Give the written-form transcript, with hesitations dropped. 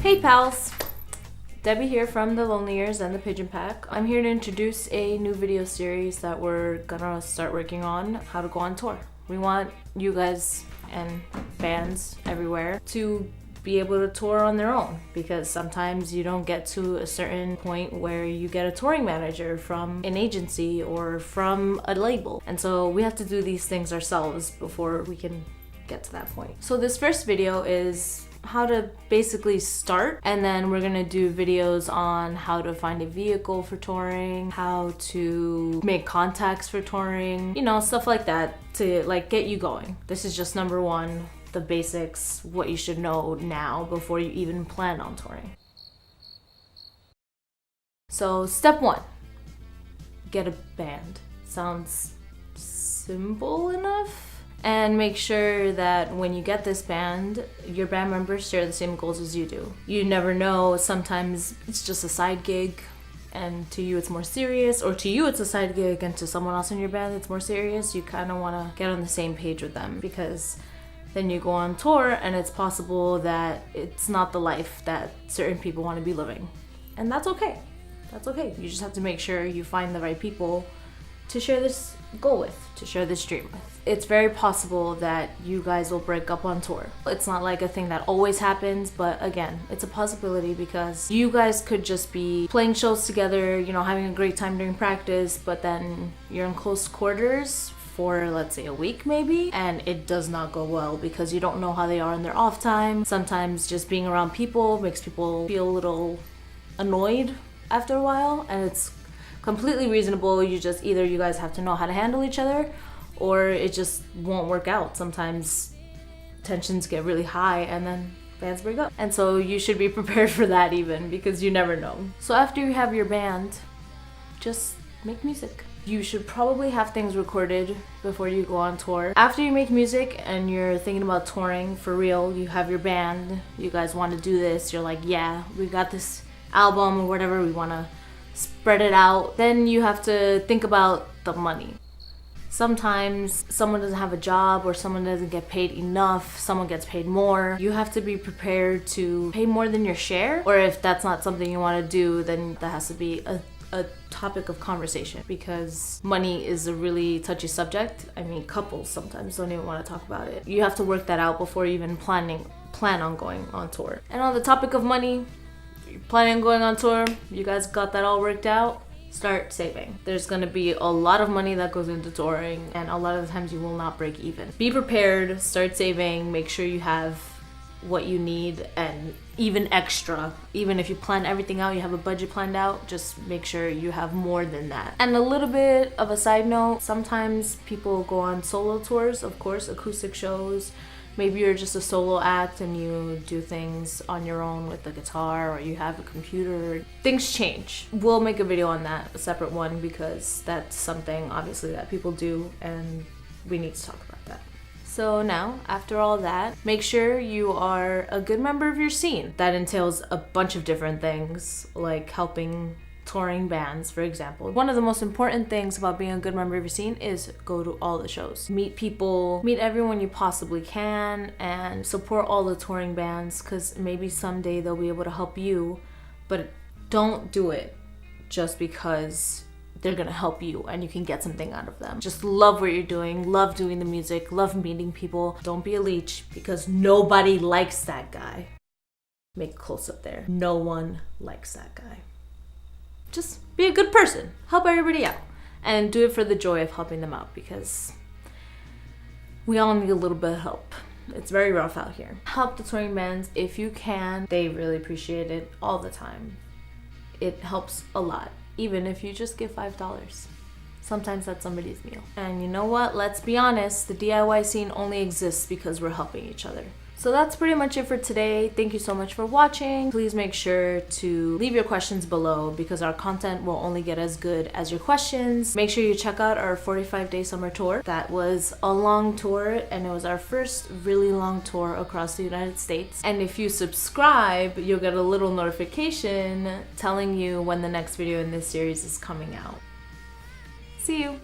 Hey pals! Debbie here from The Lonely Years and the Pigeon Pack. I'm here to introduce a new video series that we're gonna start working on, how to go on tour. We want you guys and fans everywhere to be able to tour on their own, because sometimes you don't get to a certain point where you get a touring manager from an agency or from a label. And so we have to do these things ourselves before we can get to that point. So this first video is how to basically start, and then we're gonna do videos on how to find a vehicle for touring, how to make contacts for touring, you know, stuff like that to like get you going. This is just number one, the basics, what you should know now before you even plan on touring. So step one, get a band. Sounds simple enough? And make sure that when you get this band, your band members share the same goals as you do. You never know, sometimes it's just a side gig and to you it's more serious, or to you it's a side gig and to someone else in your band it's more serious. You kind of want to get on the same page with them, because then you go on tour and it's possible that it's not the life that certain people want to be living. And that's okay. That's okay. You just have to make sure you find the right people to share this goal with, to share this dream with. It's very possible that you guys will break up on tour. It's not like a thing that always happens, but again, it's a possibility, because you guys could just be playing shows together, you know, having a great time during practice, but then you're in close quarters for, let's say, a week maybe, and it does not go well because you don't know how they are in their off time. Sometimes just being around people makes people feel a little annoyed after a while, and it's completely reasonable. You just, either you guys have to know how to handle each other, or it just won't work out. Sometimes tensions get really high and then bands break up. And so you should be prepared for that even, because you never know. So after you have your band, just make music. You should probably have things recorded before you go on tour. After you make music and you're thinking about touring for real, you have your band, you guys want to do this, you're like, yeah, we got this album or whatever, we want to spread it out. Then you have to think about the money. Sometimes someone doesn't have a job, or someone doesn't get paid enough, someone gets paid more. You have to be prepared to pay more than your share, or if that's not something you want to do, then that has to be a topic of conversation, because money is a really touchy subject. I mean, couples sometimes don't even want to talk about it. You have to work that out before you even plan on going on tour. And on the topic of money, you're planning on going on tour, you guys got that all worked out, start saving. There's gonna be a lot of money that goes into touring, and a lot of the times you will not break even. Be prepared, start saving, make sure you have what you need and even extra. Even if you plan everything out, you have a budget planned out, just make sure you have more than that. And a little bit of a side note, sometimes people go on solo tours, of course, acoustic shows. Maybe you're just a solo act and you do things on your own with the guitar, or you have a computer. Things change. We'll make a video on that, a separate one, because that's something obviously that people do and we need to talk about that. So now, after all that, make sure you are a good member of your scene. That entails a bunch of different things, like helping touring bands, for example. One of the most important things about being a good member of your scene is go to all the shows. Meet people, meet everyone you possibly can, and support all the touring bands, because maybe someday they'll be able to help you, but don't do it just because they're gonna help you and you can get something out of them. Just love what you're doing, love doing the music, love meeting people. Don't be a leech, because nobody likes that guy. Make a close up there. No one likes that guy. Just be a good person, help everybody out, and do it for the joy of helping them out, because we all need a little bit of help. It's very rough out here. Help the touring bands if you can. They really appreciate it all the time. It helps a lot. Even if you just give $5. Sometimes that's somebody's meal. And you know what? Let's be honest, the DIY scene only exists because we're helping each other. So that's pretty much it for today. Thank you so much for watching. Please make sure to leave your questions below, because our content will only get as good as your questions. Make sure you check out our 45-day summer tour. That was a long tour, and it was our first really long tour across the United States. And if you subscribe, you'll get a little notification telling you when the next video in this series is coming out. See you!